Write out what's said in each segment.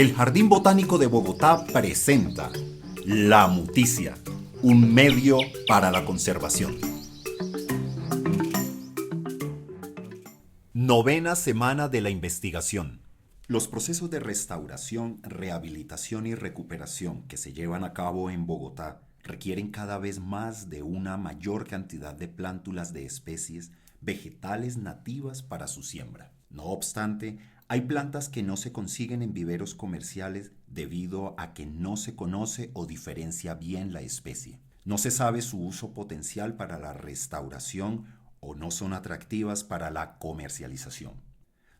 El Jardín Botánico de Bogotá presenta La Muticia, un medio para la conservación. Novena semana de la investigación. Los procesos de restauración, rehabilitación y recuperación que se llevan a cabo en Bogotá requieren cada vez más de una mayor cantidad de plántulas de especies vegetales nativas para su siembra. No obstante, hay plantas que no se consiguen en viveros comerciales debido a que no se conoce o diferencia bien la especie. No se sabe su uso potencial para la restauración o no son atractivas para la comercialización.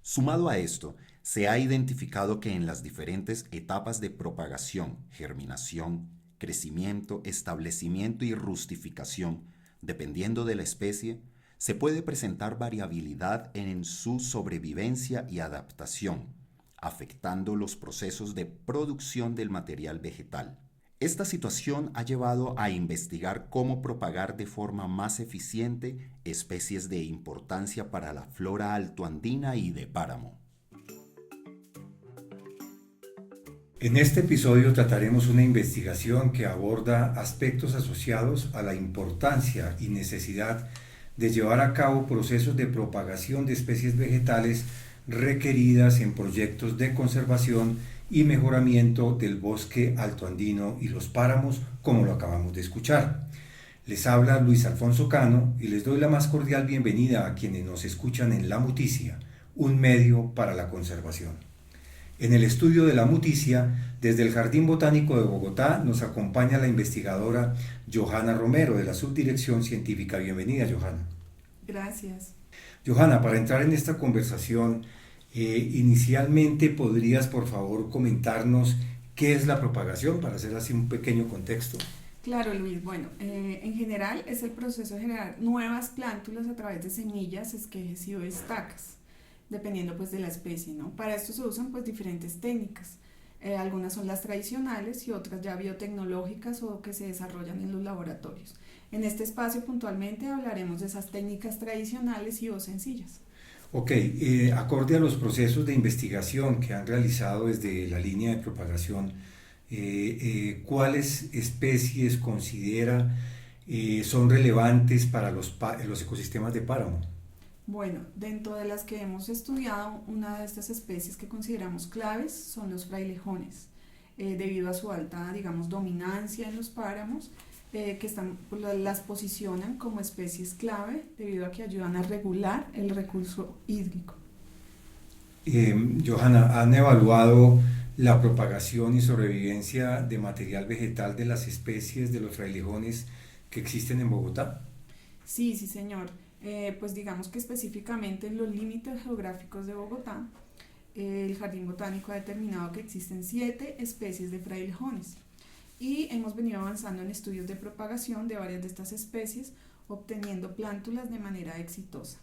Sumado a esto, se ha identificado que en las diferentes etapas de propagación, germinación, crecimiento, establecimiento y rustificación, dependiendo de la especie, se puede presentar variabilidad en su sobrevivencia y adaptación, afectando los procesos de producción del material vegetal. Esta situación ha llevado a investigar cómo propagar de forma más eficiente especies de importancia para la flora altoandina y de páramo. En este episodio trataremos una investigación que aborda aspectos asociados a la importancia y necesidad de llevar a cabo procesos de propagación de especies vegetales requeridas en proyectos de conservación y mejoramiento del bosque altoandino y los páramos, como lo acabamos de escuchar. Les habla Luis Alfonso Cano y les doy la más cordial bienvenida a quienes nos escuchan en La Muticia, un medio para la conservación. En el estudio de La Muticia, desde el Jardín Botánico de Bogotá, nos acompaña la investigadora Johanna Romero, de la Subdirección Científica. Bienvenida, Johanna. Gracias. Johanna, para entrar en esta conversación, inicialmente podrías, por favor, comentarnos qué es la propagación, para hacer así un pequeño contexto. Claro, Luis. Bueno, en general es el proceso de generar nuevas plántulas a través de semillas, esquejes y o estacas, dependiendo pues de la especie, ¿no? Para esto se usan pues diferentes técnicas. Algunas son las tradicionales y otras ya biotecnológicas o que se desarrollan en los laboratorios. En este espacio puntualmente hablaremos de esas técnicas tradicionales y o sencillas. Ok, acorde a los procesos de investigación que han realizado desde la línea de propagación, ¿cuáles especies considera son relevantes para los ecosistemas de páramo? Bueno, dentro de las que hemos estudiado, una de estas especies que consideramos claves son los frailejones, debido a su alta, digamos, dominancia en los páramos, las posicionan como especies clave debido a que ayudan a regular el recurso hídrico. Johanna, ¿han evaluado la propagación y sobrevivencia de material vegetal de las especies de los frailejones que existen en Bogotá? Sí, señor. Pues digamos que específicamente en los límites geográficos de Bogotá, el Jardín Botánico ha determinado que existen 7 especies de frailejones y hemos venido avanzando en estudios de propagación de varias de estas especies, obteniendo plántulas de manera exitosa.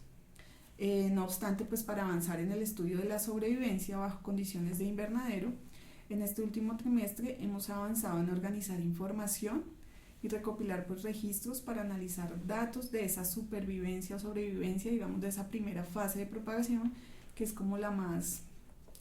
No obstante, pues para avanzar en el estudio de la sobrevivencia bajo condiciones de invernadero, en este último trimestre hemos avanzado en organizar información y recopilar pues registros para analizar datos de esa supervivencia o sobrevivencia, digamos, de esa primera fase de propagación, que es como la más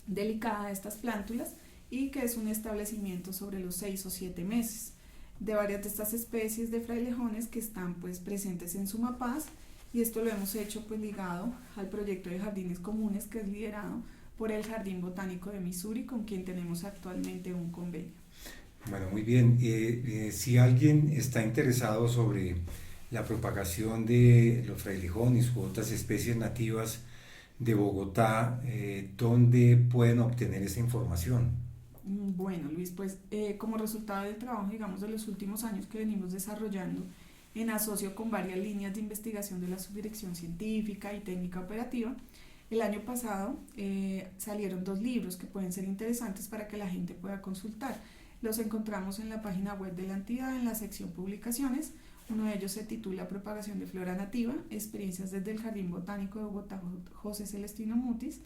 delicada de estas plántulas y que es un establecimiento sobre los 6 o 7 meses de varias de estas especies de frailejones que están pues presentes en Sumapaz, y esto lo hemos hecho pues ligado al proyecto de jardines comunes que es liderado por el Jardín Botánico de Missouri, con quien tenemos actualmente un convenio. Bueno, muy bien. Si alguien está interesado sobre la propagación de los frailejones u otras especies nativas de Bogotá, ¿dónde pueden obtener esa información? Bueno, Luis, pues como resultado del trabajo, digamos, de los últimos años que venimos desarrollando en asocio con varias líneas de investigación de la Subdirección Científica y Técnica Operativa, el año pasado salieron 2 libros que pueden ser interesantes para que la gente pueda consultar. Los encontramos en la página web de la entidad en la sección Publicaciones. Uno de ellos se titula Propagación de Flora Nativa, Experiencias desde el Jardín Botánico de Bogotá, José Celestino Mutis,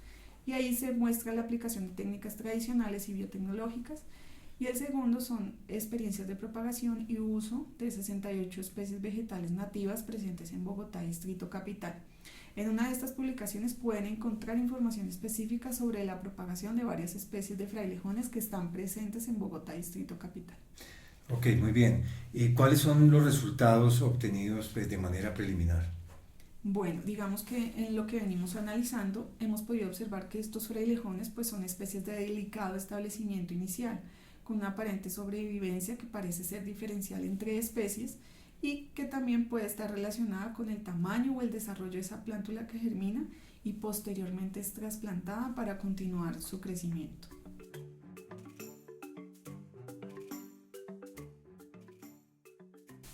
y ahí se muestra la aplicación de técnicas tradicionales y biotecnológicas. Y el segundo son experiencias de propagación y uso de 68 especies vegetales nativas presentes en Bogotá, Distrito Capital. En una de estas publicaciones pueden encontrar información específica sobre la propagación de varias especies de frailejones que están presentes en Bogotá, Distrito Capital. Ok, muy bien. ¿Cuáles son los resultados obtenidos pues, de manera preliminar? Bueno, digamos que en lo que venimos analizando hemos podido observar que estos frailejones pues, son especies de delicado establecimiento inicial, con una aparente sobrevivencia que parece ser diferencial entre especies y que también puede estar relacionada con el tamaño o el desarrollo de esa plántula que germina y posteriormente es trasplantada para continuar su crecimiento.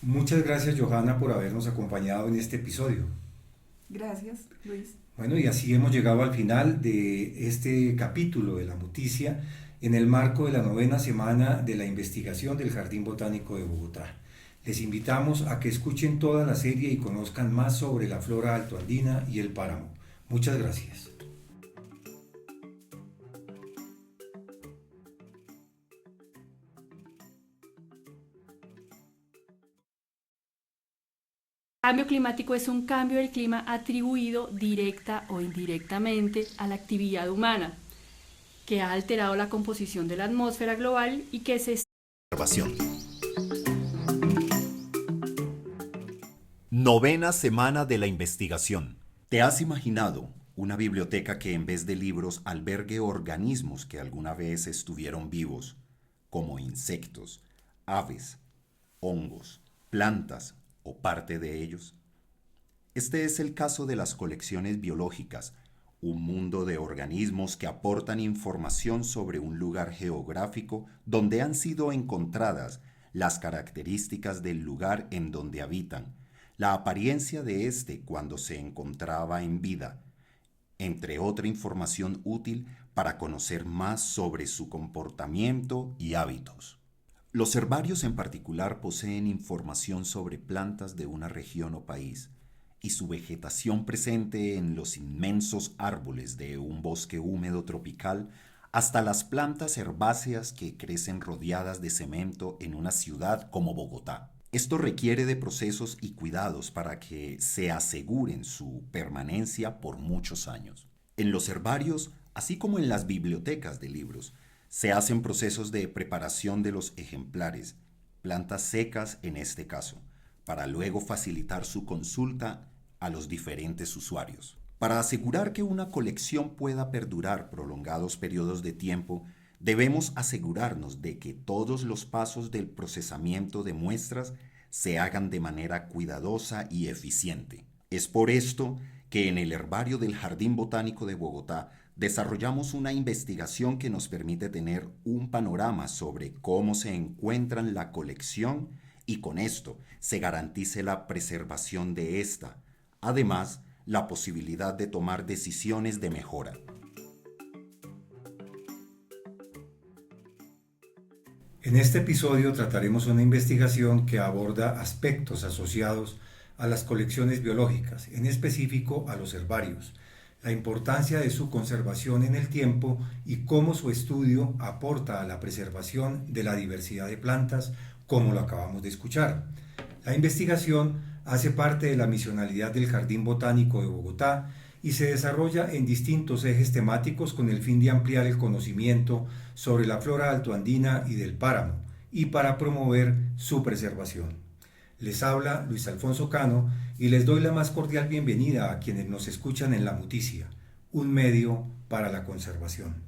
Muchas gracias, Johanna, por habernos acompañado en este episodio. Gracias, Luis. Bueno, y así hemos llegado al final de este capítulo de la Muticia en el marco de la 9ª semana de la investigación del Jardín Botánico de Bogotá. Les invitamos a que escuchen toda la serie y conozcan más sobre la flora altoandina y el páramo. Muchas gracias. Cambio climático es un cambio del clima atribuido directa o indirectamente a la actividad humana, que ha alterado la composición de la atmósfera global y que se Observación. 9ª semana de la investigación. ¿Te has imaginado una biblioteca que en vez de libros albergue organismos que alguna vez estuvieron vivos, como insectos, aves, hongos, plantas o parte de ellos? Este es el caso de las colecciones biológicas, un mundo de organismos que aportan información sobre un lugar geográfico donde han sido encontradas las características del lugar en donde habitan, la apariencia de éste cuando se encontraba en vida, entre otra información útil para conocer más sobre su comportamiento y hábitos. Los herbarios en particular poseen información sobre plantas de una región o país y su vegetación presente en los inmensos árboles de un bosque húmedo tropical hasta las plantas herbáceas que crecen rodeadas de cemento en una ciudad como Bogotá. Esto requiere de procesos y cuidados para que se aseguren su permanencia por muchos años. En los herbarios, así como en las bibliotecas de libros, se hacen procesos de preparación de los ejemplares, plantas secas en este caso, para luego facilitar su consulta a los diferentes usuarios. Para asegurar que una colección pueda perdurar prolongados periodos de tiempo, debemos asegurarnos de que todos los pasos del procesamiento de muestras se hagan de manera cuidadosa y eficiente. Es por esto que en el herbario del Jardín Botánico de Bogotá desarrollamos una investigación que nos permite tener un panorama sobre cómo se encuentran la colección y con esto se garantice la preservación de esta, además la posibilidad de tomar decisiones de mejora. En este episodio trataremos una investigación que aborda aspectos asociados a las colecciones biológicas, en específico a los herbarios, la importancia de su conservación en el tiempo y cómo su estudio aporta a la preservación de la diversidad de plantas, como lo acabamos de escuchar. La investigación hace parte de la misionalidad del Jardín Botánico de Bogotá y se desarrolla en distintos ejes temáticos con el fin de ampliar el conocimiento sobre la flora altoandina y del páramo y para promover su preservación. Les habla Luis Alfonso Cano y les doy la más cordial bienvenida a quienes nos escuchan en La Muticia, un medio para la conservación.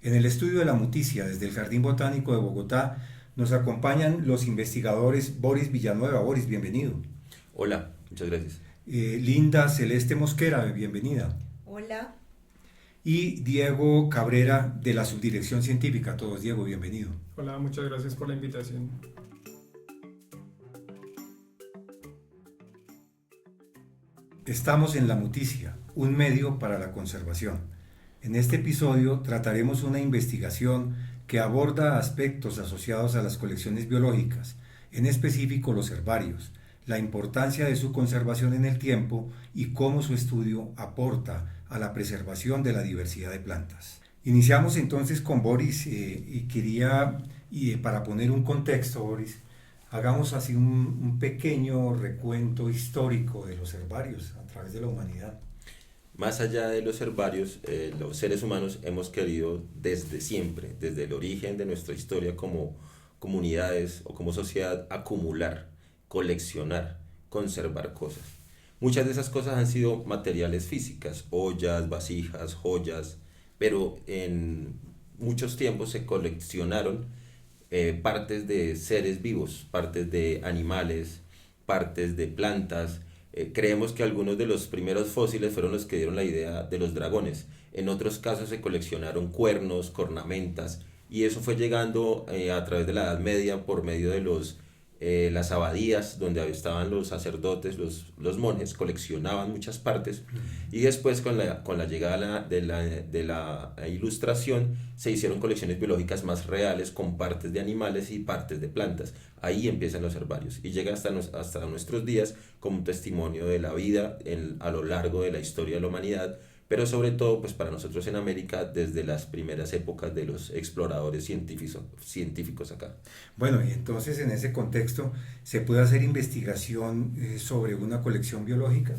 En el estudio de La Muticia desde el Jardín Botánico de Bogotá nos acompañan los investigadores Boris Villanueva. Boris, bienvenido. Hola, muchas gracias. Linda Celeste Mosquera, bienvenida. Hola. Y Diego Cabrera de la Subdirección Científica. Todos, Diego, bienvenido. Hola, muchas gracias por la invitación. Estamos en La Muticia, un medio para la conservación. En este episodio trataremos una investigación que aborda aspectos asociados a las colecciones biológicas, en específico los herbarios, la importancia de su conservación en el tiempo y cómo su estudio aporta a la preservación de la diversidad de plantas. Iniciamos entonces con Boris para poner un contexto, Boris, hagamos así un pequeño recuento histórico de los herbarios a través de la humanidad. Más allá de los herbarios, los seres humanos hemos querido desde siempre, desde el origen de nuestra historia como comunidades o como sociedad, acumular, coleccionar, conservar cosas. Muchas de esas cosas han sido materiales físicas, ollas, vasijas, joyas, pero en muchos tiempos se coleccionaron partes de seres vivos, partes de animales, partes de plantas. Creemos que algunos de los primeros fósiles fueron los que dieron la idea de los dragones. En otros casos se coleccionaron cuernos, cornamentas, y eso fue llegando a través de la Edad Media por medio de las abadías, donde estaban los sacerdotes, los monjes, coleccionaban muchas partes, y después con la llegada de la ilustración se hicieron colecciones biológicas más reales con partes de animales y partes de plantas. Ahí empiezan los herbarios y llega hasta nuestros días como un testimonio de la vida a lo largo de la historia de la humanidad, pero sobre todo pues para nosotros en América desde las primeras épocas de los exploradores científicos acá. Bueno, y entonces en ese contexto, ¿se puede hacer investigación sobre una colección biológica?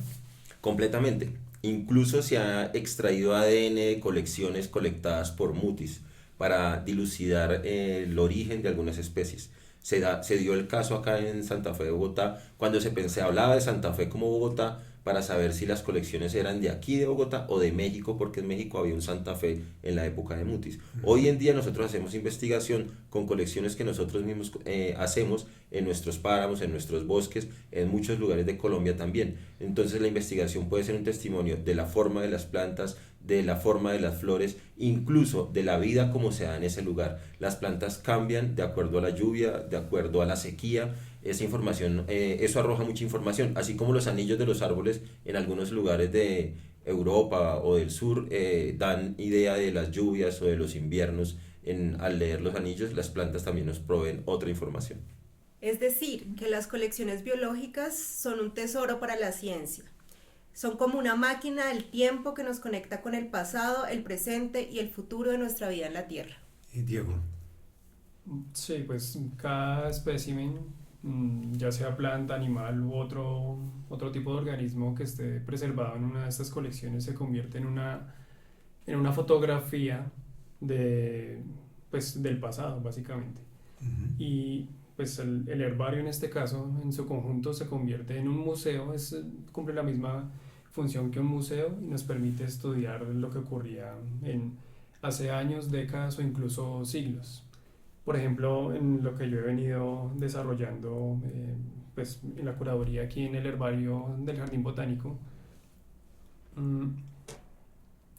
Completamente. Incluso se ha extraído ADN de colecciones colectadas por Mutis para dilucidar el origen de algunas especies. Se dio el caso acá en Santa Fe de Bogotá, cuando se hablaba de Santa Fe como Bogotá, para saber si las colecciones eran de aquí de Bogotá o de México, porque en México había un Santa Fe en la época de Mutis. Hoy en día nosotros hacemos investigación con colecciones que nosotros mismos hacemos en nuestros páramos, en nuestros bosques, en muchos lugares de Colombia también. Entonces la investigación puede ser un testimonio de la forma de las plantas, de la forma de las flores, incluso de la vida como se da en ese lugar. Las plantas cambian de acuerdo a la lluvia, de acuerdo a la sequía. Esa información, eso arroja mucha información, así como los anillos de los árboles en algunos lugares de Europa o del sur dan idea de las lluvias o de los inviernos. Al leer los anillos, las plantas también nos proveen otra información. Es decir, que las colecciones biológicas son un tesoro para la ciencia. Son como una máquina del tiempo que nos conecta con el pasado, el presente y el futuro de nuestra vida en la Tierra. Diego. Sí, pues cada espécimen, ya sea planta, animal u otro tipo de organismo que esté preservado en una de estas colecciones, se convierte en una fotografía del pasado, básicamente. Uh-huh. Y pues el herbario en este caso, en su conjunto, se convierte en un museo, cumple la misma función que un museo y nos permite estudiar lo que ocurría hace años, décadas o incluso siglos. Por ejemplo, en lo que yo he venido desarrollando pues en la curaduría aquí en el herbario del Jardín Botánico,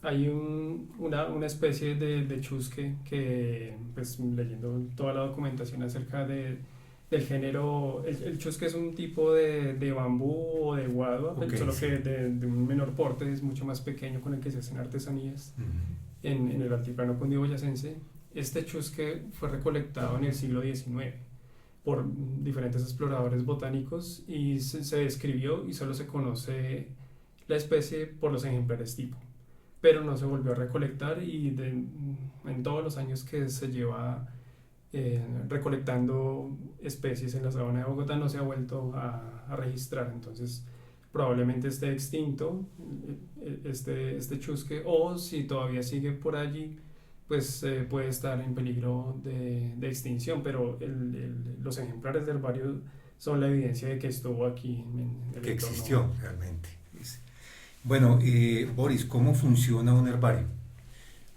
hay una especie de chusque que, pues leyendo toda la documentación acerca del género, el chusque es un tipo de bambú o de guadua, okay, solo sí, que de un menor porte, es mucho más pequeño, con el que se hacen artesanías en el altiplano cundiboyacense. Este chusque fue recolectado en el siglo XIX por diferentes exploradores botánicos y se describió y solo se conoce la especie por los ejemplares tipo, pero no se volvió a recolectar y en todos los años que se lleva recolectando especies en la sabana de Bogotá no se ha vuelto a registrar. Entonces probablemente esté extinto este chusque, o si todavía sigue por allí pues puede estar en peligro de extinción, pero los ejemplares del herbario son la evidencia de que estuvo aquí en el que entorno. Existió realmente. Bueno, Boris, ¿cómo funciona un herbario?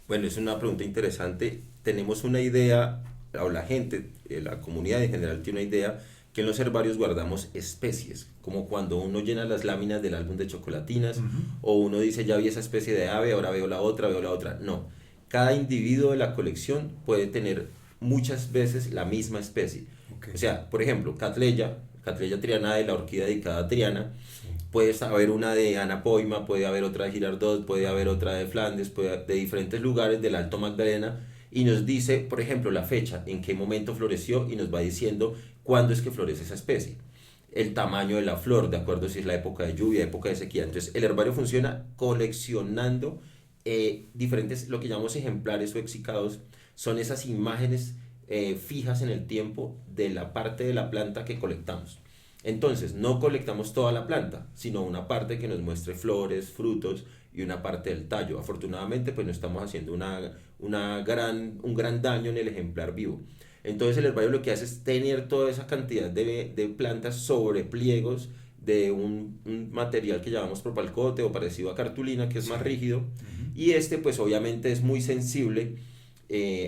Bueno, es una pregunta interesante. Tenemos una idea, o la gente, la comunidad en general tiene una idea, que en los herbarios guardamos especies, como cuando uno llena las láminas del álbum de chocolatinas, o uno dice, ya vi esa especie de ave, ahora veo la otra. No, cada individuo de la colección puede tener muchas veces la misma especie. Okay. O sea, por ejemplo, Cattleya trianae, la orquídea dedicada a Triana, puede haber una de Anapoima, puede haber otra de Girardot, puede haber otra de Flandes, de diferentes lugares del Alto Magdalena, y nos dice, por ejemplo, la fecha, en qué momento floreció, y nos va diciendo cuándo es que florece esa especie. El tamaño de la flor, de acuerdo si es la época de lluvia, época de sequía. Entonces, el herbario funciona coleccionando diferentes, lo que llamamos ejemplares o exsicados, son esas imágenes fijas en el tiempo de la parte de la planta que colectamos. Entonces, no colectamos toda la planta, sino una parte que nos muestre flores, frutos, y una parte del tallo. Afortunadamente pues no estamos haciendo un gran daño en el ejemplar vivo. Entonces el herbario lo que hace es tener toda esa cantidad de plantas sobre pliegos de un material que llamamos propalcote o parecido a cartulina, que es más rígido, y este pues obviamente es muy sensible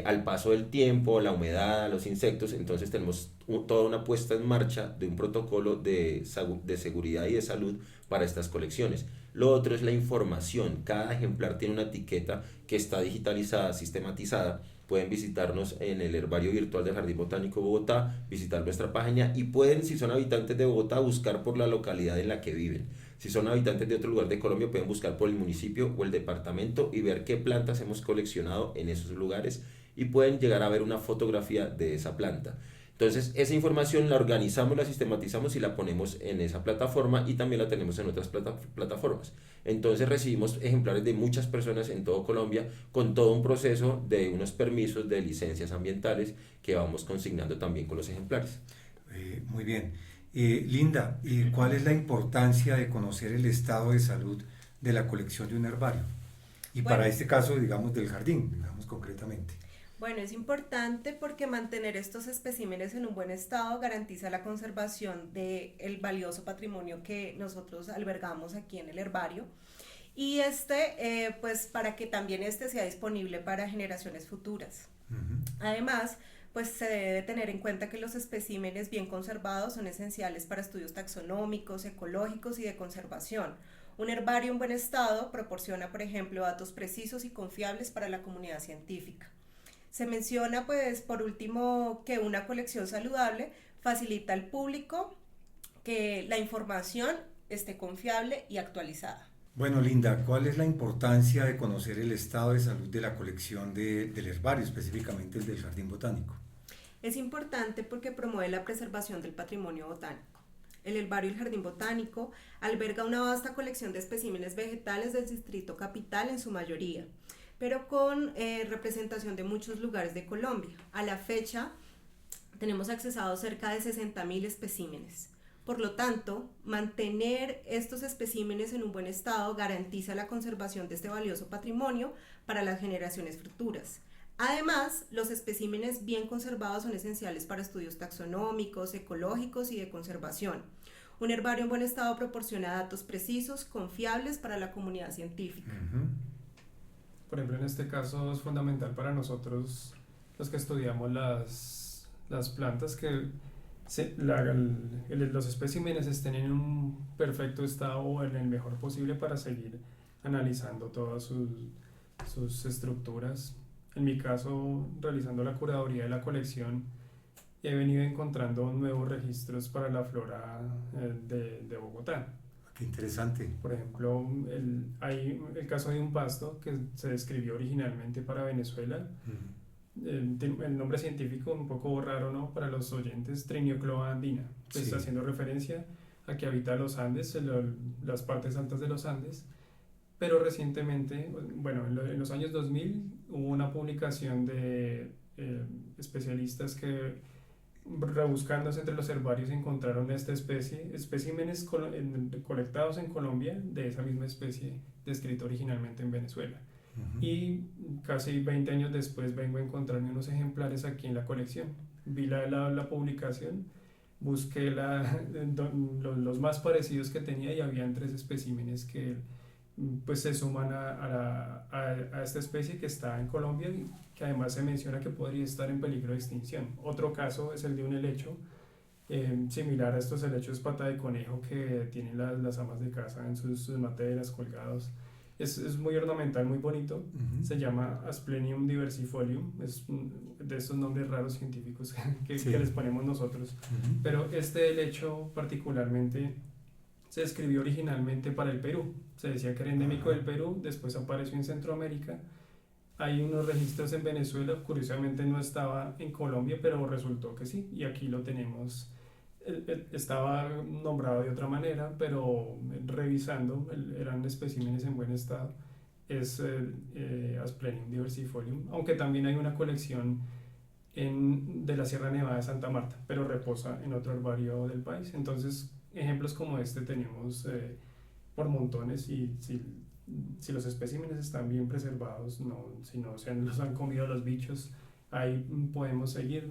al paso del tiempo, a la humedad, a los insectos. Entonces tenemos toda una puesta en marcha de un protocolo de seguridad y de salud para estas colecciones. Lo otro es la información. Cada ejemplar tiene una etiqueta que está digitalizada, sistematizada. Pueden visitarnos en el herbario virtual del Jardín Botánico de Bogotá, visitar nuestra página y pueden, si son habitantes de Bogotá, buscar por la localidad en la que viven. Si son habitantes de otro lugar de Colombia, pueden buscar por el municipio o el departamento y ver qué plantas hemos coleccionado en esos lugares y pueden llegar a ver una fotografía de esa planta. Entonces esa información la organizamos, la sistematizamos y la ponemos en esa plataforma y también la tenemos en otras plataformas. Entonces recibimos ejemplares de muchas personas en todo Colombia con todo un proceso de unos permisos de licencias ambientales que vamos consignando también con los ejemplares. Muy bien. Linda, ¿cuál es la importancia de conocer el estado de salud de la colección de un herbario? Y Bueno, para este caso, digamos, del jardín, digamos concretamente. Bueno, es importante porque mantener estos especímenes en un buen estado garantiza la conservación del valioso patrimonio que nosotros albergamos aquí en el herbario y pues para que también sea disponible para generaciones futuras. Además, pues se debe tener en cuenta que los especímenes bien conservados son esenciales para estudios taxonómicos, ecológicos y de conservación. Un herbario en buen estado proporciona, por ejemplo, datos precisos y confiables para la comunidad científica. Se menciona, pues, por último, que una colección saludable facilita al público que la información esté confiable y actualizada. Bueno, Linda, ¿cuál es la importancia de conocer el estado de salud de la colección del herbario, específicamente el del Jardín Botánico? Es importante porque promueve la preservación del patrimonio botánico. El herbario del Jardín Botánico alberga una vasta colección de especímenes vegetales del Distrito Capital en su mayoría, pero con representación de muchos lugares de Colombia. A la fecha tenemos accesados cerca de 60.000 especímenes. Por lo tanto, mantener estos especímenes en un buen estado garantiza la conservación de este valioso patrimonio para las generaciones futuras. Además, los especímenes bien conservados son esenciales para estudios taxonómicos, ecológicos y de conservación. Un herbario en buen estado proporciona datos precisos, confiables para la comunidad científica. Por ejemplo, en este caso es fundamental para nosotros, los que estudiamos las plantas, que los especímenes estén en un perfecto estado o en el mejor posible para seguir analizando todas sus estructuras. En mi caso, realizando la curaduría de la colección, he venido encontrando nuevos registros para la flora de Bogotá. Qué interesante. Por ejemplo, hay el caso de un pasto que se describió originalmente para Venezuela. El nombre científico un poco raro, ¿no?, para los oyentes, Triniocloa andina, pues sí, haciendo referencia a que habita los Andes, las partes altas de los Andes. Pero recientemente, bueno, en los años 2000 hubo una publicación de especialistas que, rebuscándose entre los herbarios, encontraron esta especie, especímenes colectados en Colombia de esa misma especie descrita originalmente en Venezuela. Y casi 20 años después vengo a encontrarme unos ejemplares aquí en la colección. Vi la publicación, busqué los más parecidos que tenía y habían 3 especímenes que pues se suman a esta especie que está en Colombia y que además se menciona que podría estar en peligro de extinción. Otro caso es el de un helecho, similar a estos helechos pata de conejo que tienen las amas de casa en sus materas colgados. Es muy ornamental, muy bonito. Se llama Asplenium diversifolium, es de estos nombres raros científicos que les ponemos nosotros. Pero este helecho particularmente se describió originalmente para el Perú. Se decía que era endémico del Perú, después apareció en Centroamérica. Hay unos registros en Venezuela, curiosamente no estaba en Colombia, pero resultó que sí, y aquí lo tenemos. Estaba nombrado de otra manera, pero revisando, eran especímenes en buen estado. Es Asplenium diversifolium, aunque también hay una colección de la Sierra Nevada de Santa Marta, pero reposa en otro herbario del país. Entonces, ejemplos como este tenemos por montones, y si si los especímenes están bien preservados, si no se los han comido los bichos, ahí podemos seguir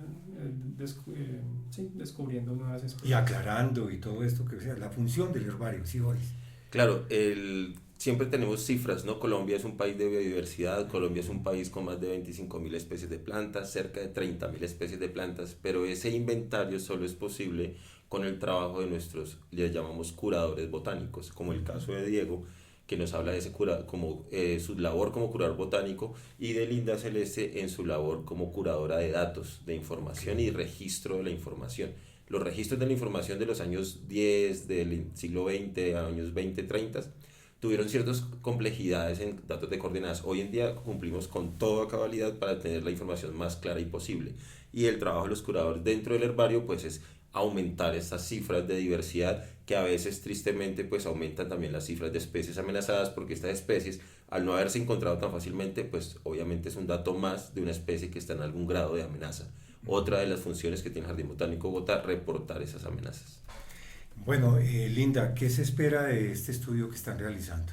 descubriendo nuevas especies. Y aclarando y todo esto, que sea la función del herbario, ¿sí, Boris? Claro, siempre tenemos cifras, ¿no? Colombia es un país de biodiversidad, Colombia es un país con más de 25.000 especies de plantas, cerca de 30.000 especies de plantas, pero ese inventario solo es posible con el trabajo de nuestros, les llamamos curadores botánicos, como el caso de Diego, que nos habla de su labor como curador botánico, y de Linda Celeste en su labor como curadora de datos, de información y registro de la información. Los registros de la información de los años 10, del siglo XX, años 20, 30, tuvieron ciertas complejidades en datos de coordenadas. Hoy en día cumplimos con toda cabalidad para tener la información más clara y posible. Y el trabajo de los curadores dentro del herbario pues es aumentar estas cifras de diversidad, que a veces tristemente pues aumentan también las cifras de especies amenazadas, porque estas especies, al no haberse encontrado tan fácilmente, pues obviamente es un dato más de una especie que está en algún grado de amenaza. Otra de las funciones que tiene el Jardín Botánico de Bogotá, reportar esas amenazas. Bueno, Linda, ¿qué se espera de este estudio que están realizando?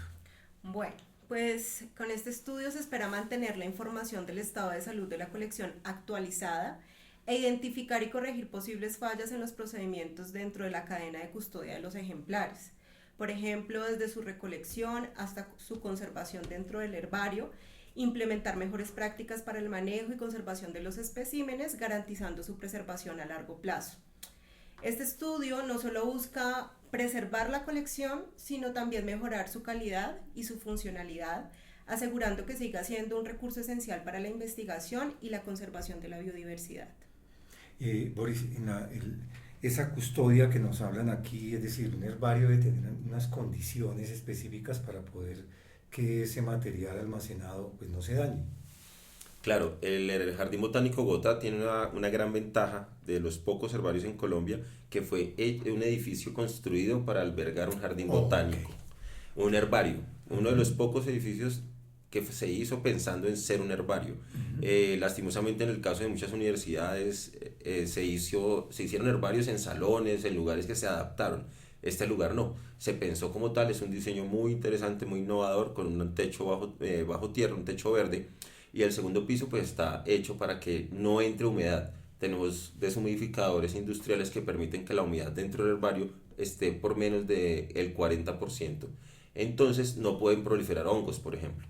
Bueno, pues con este estudio se espera mantener la información del estado de salud de la colección actualizada e identificar y corregir posibles fallas en los procedimientos dentro de la cadena de custodia de los ejemplares. Por ejemplo, desde su recolección hasta su conservación dentro del herbario, implementar mejores prácticas para el manejo y conservación de los especímenes, garantizando su preservación a largo plazo. Este estudio no solo busca preservar la colección, sino también mejorar su calidad y su funcionalidad, asegurando que siga siendo un recurso esencial para la investigación y la conservación de la biodiversidad. Boris, esa custodia que nos hablan aquí, es decir, un herbario debe tener unas condiciones específicas para poder que ese material almacenado pues no se dañe. Claro, el Jardín Botánico Bogotá tiene una gran ventaja de los pocos herbarios en Colombia, que fue un edificio construido para albergar un jardín botánico, un herbario, uno de los pocos edificios que se hizo pensando en ser un herbario. Lastimosamente, en el caso de muchas universidades se hicieron herbarios en salones, en lugares que se adaptaron. Este lugar no, se pensó como tal, es un diseño muy interesante, muy innovador, con un techo bajo tierra, un techo verde, y el segundo piso pues está hecho para que no entre humedad. Tenemos deshumidificadores industriales que permiten que la humedad dentro del herbario esté por menos del 40%. Entonces no pueden proliferar hongos, por ejemplo.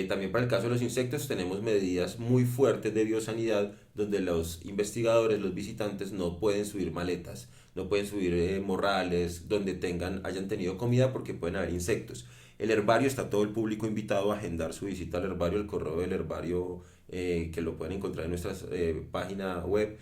También para el caso de los insectos tenemos medidas muy fuertes de biosanidad, donde los investigadores, los visitantes no pueden subir maletas, no pueden subir morrales donde hayan tenido comida, porque pueden haber insectos. El herbario, está todo el público invitado a agendar su visita al herbario, el correo del herbario que lo pueden encontrar en nuestra página web.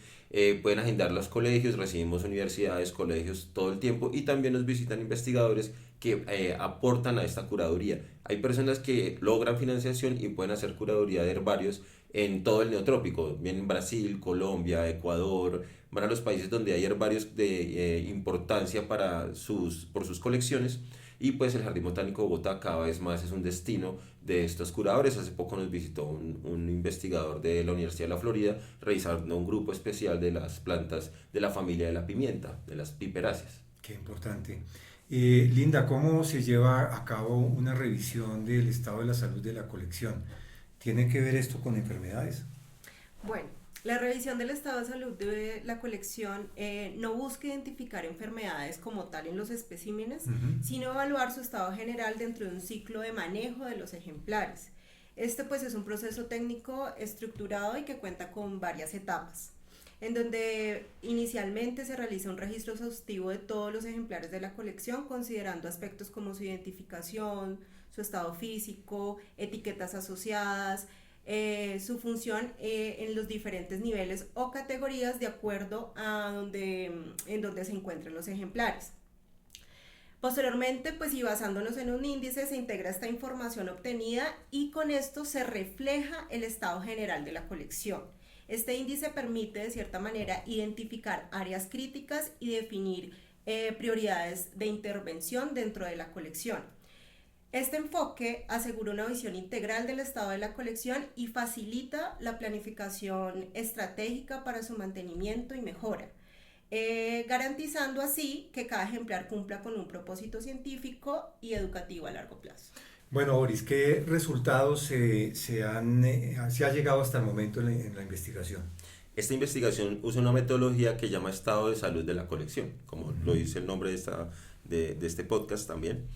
Pueden agendar los colegios, recibimos universidades, colegios todo el tiempo, y también nos visitan investigadores que aportan a esta curaduría. Hay personas que logran financiación y pueden hacer curaduría de herbarios en todo el neotrópico, bien en Brasil, Colombia, Ecuador, van a los países donde hay herbarios de importancia por sus colecciones. Y pues el Jardín Botánico de Bogotá cada vez más es un destino de estos curadores. Hace poco nos visitó un investigador de la Universidad de la Florida, revisando un grupo especial de las plantas de la familia de la pimienta, de las piperáceas. Qué importante. Linda, ¿cómo se lleva a cabo una revisión del estado de la salud de la colección? ¿Tiene que ver esto con enfermedades? Bueno, la revisión del estado de salud de la colección no busca identificar enfermedades como tal en los especímenes, sino evaluar su estado general dentro de un ciclo de manejo de los ejemplares. Este pues es un proceso técnico estructurado y que cuenta con varias etapas, en donde inicialmente se realiza un registro exhaustivo de todos los ejemplares de la colección, considerando aspectos como su identificación, su estado físico, etiquetas asociadas, su función en los diferentes niveles o categorías de acuerdo a en donde se encuentren los ejemplares. Posteriormente, pues y basándonos en un índice, se integra esta información obtenida y con esto se refleja el estado general de la colección. Este índice permite de cierta manera identificar áreas críticas y definir prioridades de intervención dentro de la colección. Este enfoque asegura una visión integral del estado de la colección y facilita la planificación estratégica para su mantenimiento y mejora, garantizando así que cada ejemplar cumpla con un propósito científico y educativo a largo plazo. Bueno, Boris, ¿qué resultados se ha llegado hasta el momento en la investigación? Esta investigación usa una metodología que llama estado de salud de la colección, como lo dice el nombre de este podcast también.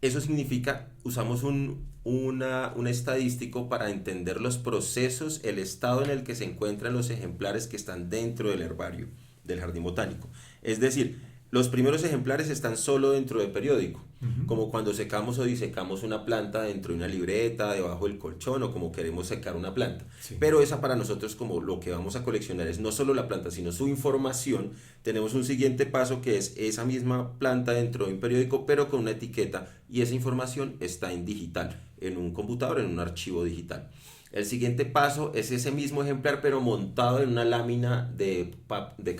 Eso significa, usamos un estadístico para entender los procesos, el estado en el que se encuentran los ejemplares que están dentro del herbario del Jardín Botánico. Es decir, los primeros ejemplares están solo dentro del periódico, como cuando secamos o disecamos una planta dentro de una libreta, debajo del colchón, o como queremos secar una planta. Sí. Pero esa para nosotros, como lo que vamos a coleccionar es no solo la planta, sino su información. Tenemos un siguiente paso que es esa misma planta dentro de un periódico, pero con una etiqueta, y esa información está en digital, en un computador, en un archivo digital. El siguiente paso es ese mismo ejemplar, pero montado en una lámina de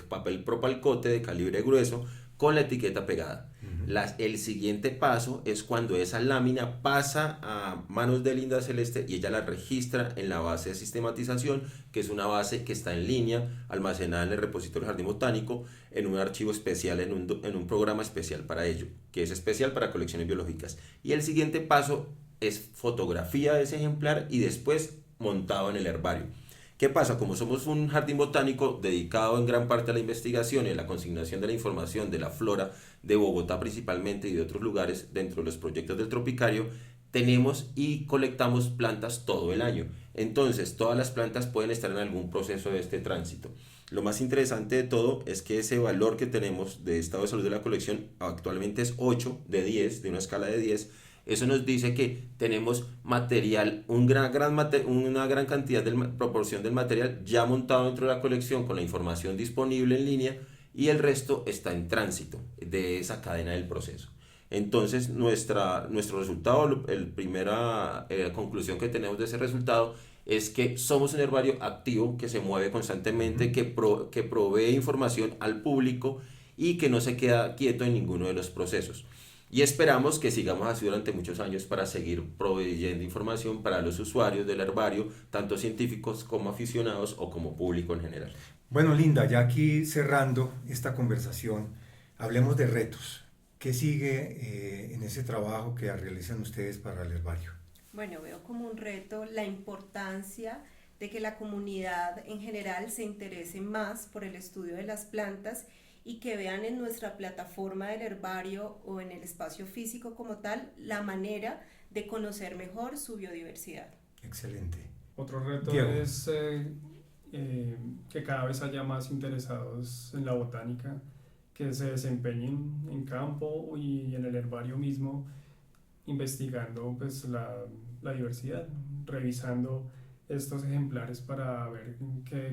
papel propalcote de calibre grueso con la etiqueta pegada. El siguiente paso es cuando esa lámina pasa a manos de Linda Celeste y ella la registra en la base de sistematización, que es una base que está en línea, almacenada en el repositorio Jardín Botánico, en un archivo especial, en un programa especial para ello, que es especial para colecciones biológicas. Y el siguiente paso es fotografía de ese ejemplar y después montado en el herbario. ¿Qué pasa? Como somos un jardín botánico dedicado en gran parte a la investigación y a la consignación de la información de la flora de Bogotá principalmente y de otros lugares dentro de los proyectos del Tropicario, tenemos y colectamos plantas todo el año. Entonces, todas las plantas pueden estar en algún proceso de este tránsito. Lo más interesante de todo es que ese valor que tenemos de estado de salud de la colección actualmente es 8 de 10, de una escala de 10. Eso nos dice que tenemos material, una gran cantidad proporción del material ya montado dentro de la colección con la información disponible en línea, y el resto está en tránsito de esa cadena del proceso. Entonces nuestro resultado, la primera conclusión que tenemos de ese resultado es que somos un herbario activo que se mueve constantemente, que provee información al público y que no se queda quieto en ninguno de los procesos. Y esperamos que sigamos así durante muchos años para seguir proveyendo información para los usuarios del herbario, tanto científicos como aficionados o como público en general. Bueno, Linda, ya aquí cerrando esta conversación, hablemos de retos. ¿Qué sigue en ese trabajo que realizan ustedes para el herbario? Bueno, veo como un reto la importancia de que la comunidad en general se interese más por el estudio de las plantas y que vean en nuestra plataforma del herbario o en el espacio físico como tal la manera de conocer mejor su biodiversidad. Excelente. Otro reto Diego. es que cada vez haya más interesados en la botánica, que se desempeñen en campo y en el herbario mismo, investigando pues, la diversidad, revisando estos ejemplares para ver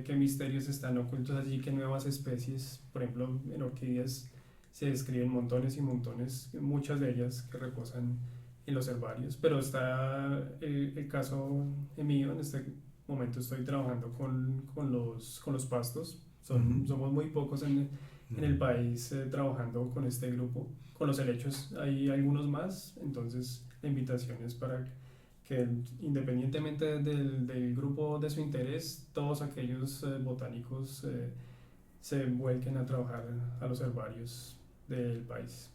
qué misterios están ocultos allí, qué nuevas especies, por ejemplo en orquídeas se describen montones y montones, muchas de ellas que reposan en los herbarios, pero está el caso mío. En este momento estoy trabajando con los pastos, somos muy pocos en el país trabajando con este grupo. Con los helechos hay algunos más, entonces la invitación es para que independientemente del grupo de su interés, todos aquellos botánicos se vuelquen a trabajar a los herbarios del país.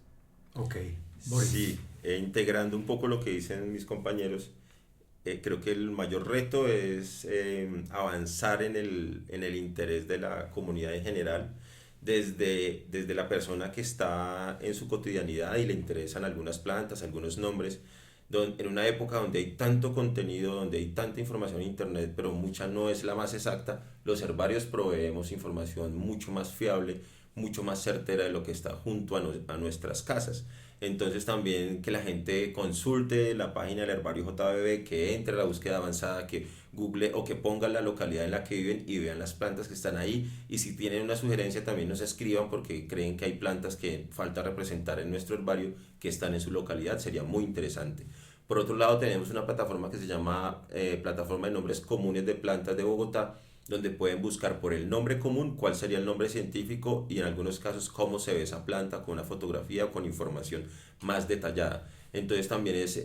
Ok. Sí, integrando un poco lo que dicen mis compañeros, creo que el mayor reto es avanzar en el interés de la comunidad en general, desde la persona que está en su cotidianidad y le interesan algunas plantas, algunos nombres, en una época donde hay tanto contenido, donde hay tanta información en internet, pero mucha no es la más exacta. Los herbarios proveemos información mucho más fiable, mucho más certera de lo que está junto a nuestras casas. Entonces también que la gente consulte la página del herbario JBB, que entre a la búsqueda avanzada, que google o que ponga la localidad en la que viven y vean las plantas que están ahí, y si tienen una sugerencia también nos escriban porque creen que hay plantas que falta representar en nuestro herbario que están en su localidad. Sería muy interesante. Por otro lado, tenemos una plataforma que se llama Plataforma de Nombres Comunes de Plantas de Bogotá, donde pueden buscar por el nombre común cuál sería el nombre científico y en algunos casos cómo se ve esa planta con una fotografía o con información más detallada. Entonces también es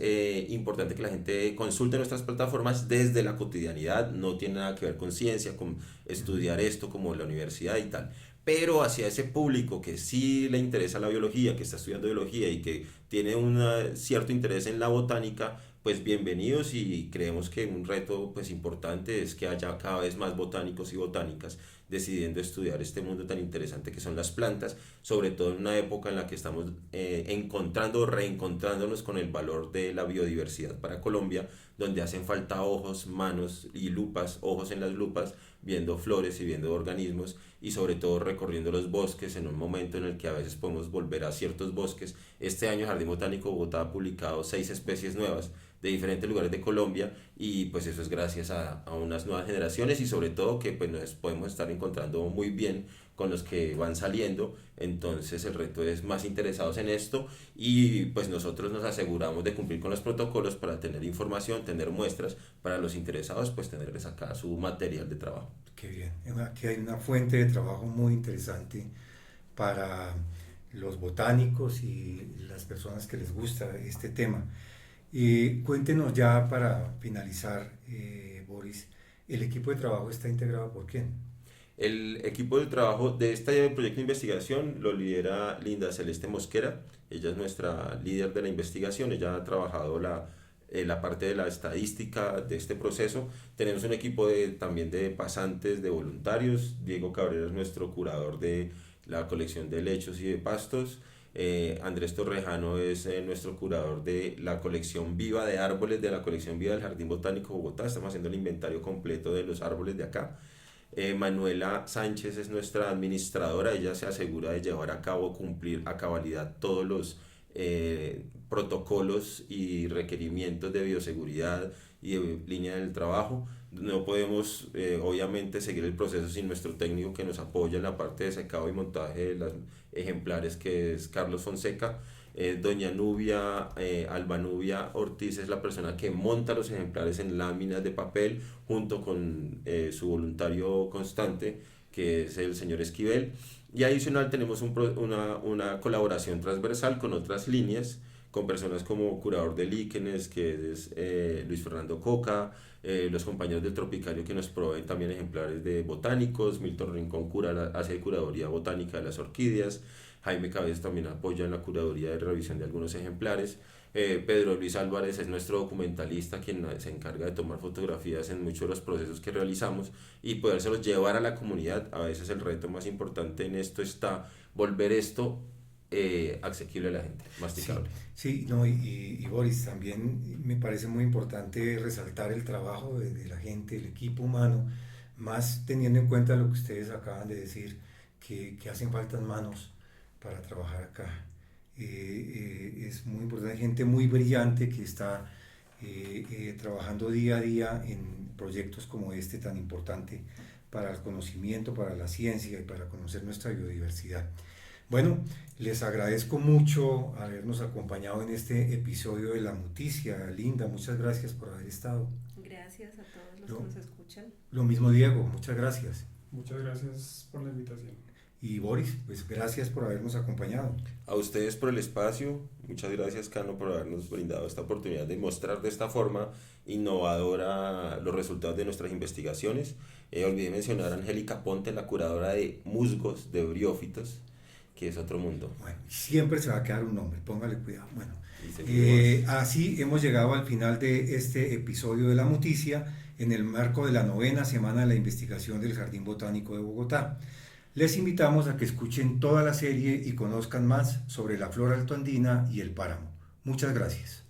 importante que la gente consulte nuestras plataformas desde la cotidianidad. No tiene nada que ver con ciencia, con estudiar esto como en la universidad y tal, pero hacia ese público que sí le interesa la biología, que está estudiando biología y que tiene un cierto interés en la botánica, pues bienvenidos, y creemos que un reto pues importante es que haya cada vez más botánicos y botánicas decidiendo estudiar este mundo tan interesante que son las plantas, sobre todo en una época en la que estamos reencontrándonos con el valor de la biodiversidad para Colombia, donde hacen falta ojos, manos y lupas, ojos en las lupas, viendo flores y viendo organismos, y sobre todo recorriendo los bosques en un momento en el que a veces podemos volver a ciertos bosques. Este año Jardín Botánico Bogotá ha publicado 6 especies nuevas de diferentes lugares de Colombia, y pues eso es gracias a unas nuevas generaciones, y sobre todo que pues nos podemos estar encontrando muy bien con los que van saliendo. Entonces el reto es más interesados en esto, y pues nosotros nos aseguramos de cumplir con los protocolos para tener información, tener muestras para los interesados, pues tenerles acá su material de trabajo. Qué bien, aquí hay una fuente de trabajo muy interesante para los botánicos y las personas que les gusta este tema. Cuéntenos ya para finalizar, Boris, ¿el equipo de trabajo está integrado por quién? El equipo de trabajo de este proyecto de investigación lo lidera Linda Celeste Mosquera. Ella es nuestra líder de la investigación. Ella ha trabajado la parte de la estadística de este proceso. Tenemos un equipo también de pasantes, de voluntarios. Diego Cabrera es nuestro curador de la colección de lechos y de pastos. Andrés Torrejano es nuestro curador de la colección viva de árboles, de la colección viva del Jardín Botánico Bogotá. Estamos haciendo el inventario completo de los árboles de acá. Manuela Sánchez es nuestra administradora. Ella se asegura de llevar a cabo, cumplir a cabalidad todos los protocolos y requerimientos de bioseguridad y de línea del trabajo. No podemos obviamente seguir el proceso sin nuestro técnico que nos apoya en la parte de secado y montaje de los ejemplares, que es Carlos Fonseca. Doña Nubia, Alba Nubia Ortiz, es la persona que monta los ejemplares en láminas de papel junto con su voluntario constante, que es el señor Esquivel. Y adicional tenemos una colaboración transversal con otras líneas, con personas como curador de líquenes, que es Luis Fernando Coca, los compañeros del Tropicario que nos proveen también ejemplares de botánicos, Milton Rincón hace curaduría botánica de las orquídeas, Jaime Cabeza también apoya en la curaduría de revisión de algunos ejemplares, Pedro Luis Álvarez es nuestro documentalista, quien se encarga de tomar fotografías en muchos de los procesos que realizamos y podérselos llevar a la comunidad. A veces el reto más importante en esto está volver esto asequible a la gente, masticable. Sí, no, y Boris, también me parece muy importante resaltar el trabajo de la gente, el equipo humano, más teniendo en cuenta lo que ustedes acaban de decir, que hacen falta manos para trabajar acá. Es muy importante, gente muy brillante que está trabajando día a día en proyectos como este tan importante para el conocimiento, para la ciencia y para conocer nuestra biodiversidad. Bueno, les agradezco mucho habernos acompañado en este episodio de La Muticia. Linda, muchas gracias por haber estado. Gracias a todos los que nos escuchan. Lo mismo, Diego, muchas gracias. Muchas gracias por la invitación. Y Boris, pues gracias por habernos acompañado. A ustedes por el espacio, muchas gracias, Cano, por habernos brindado esta oportunidad de mostrar de esta forma innovadora los resultados de nuestras investigaciones. Olvidé mencionar a Angélica Ponte, la curadora de musgos, de briófitos, que es otro mundo. Bueno, siempre se va a quedar un nombre, póngale cuidado. Bueno, así hemos llegado al final de este episodio de La Muticia, en el marco de la 9ª semana de la investigación del Jardín Botánico de Bogotá. Les invitamos a que escuchen toda la serie y conozcan más sobre la flora altoandina y el páramo. Muchas gracias.